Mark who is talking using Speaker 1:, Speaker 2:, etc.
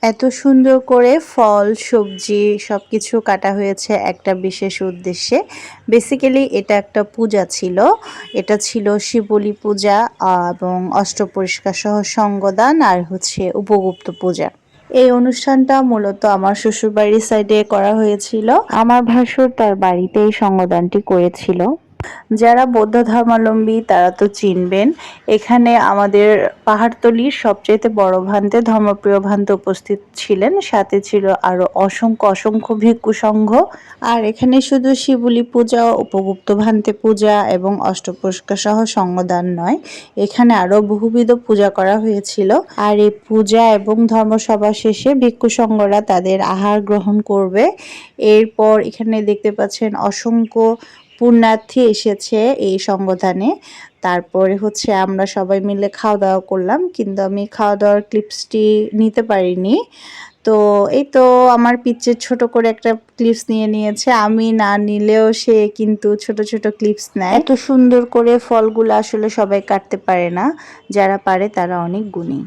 Speaker 1: এত সুন্দর করে ফল সবজি সবকিছু কাটা হয়েছে একটা বিশেষ উদ্দেশ্যে। বেসিক্যালি এটা একটা পূজা ছিল। এটা ছিল শিবলি পূজা এবং অষ্টপরিষ্কার সহ সঙ্গদান আর হচ্ছে উপগুপ্ত পূজা। এই অনুষ্ঠানটা মূলত আমার শ্বশুরবাড়ির সাইডে করা হয়েছিল। আমার ভাসুর তার বাড়িতে এই সঙ্গদানটি করেছিল। যারা বৌদ্ধ ধর্মাবলম্বী তারা তো চিনবেন। এখানে আমাদের পাহাড়তলির সবচাইতে বড় ভান্তে ধর্মপ্রিয় ভান্তে উপস্থিত ছিলেন, সাথে ছিল আরো অসংখ্য অসংখ্য ভিক্ষু সংঘ। আর এখানে শুধু শিবলি পূজা, উপগুপ্ত ভান্তে পূজা এবং অষ্টপুষ্কর সহ সঙ্গদান নয়, এখানে আরো বহুবিধ পূজা করা হয়েছিল। আর এই পূজা এবং ধর্মসভা শেষে ভিক্ষু সংঘরা তাদের আহার গ্রহণ করবে। এরপর এখানে দেখতে পাচ্ছেন অসংখ্য পুণ্যার্থী এসেছে এই সঙ্গদানে। তারপরে হচ্ছে আমরা সবাই মিলে খাওয়া দাওয়া করলাম, কিন্তু আমি খাওয়া দাওয়ার ক্লিপসটি নিতে পারিনি। তো এই তো আমার পিচ্চের ছোট করে একটা ক্লিপস নিয়ে নিয়েছে। আমি না নিলেও সে কিন্তু ছোট ছোট ক্লিপস নেয়। এত সুন্দর করে ফলগুলো আসলে সবাই কাটতে পারে না, যারা পারে তারা অনেক গুণী।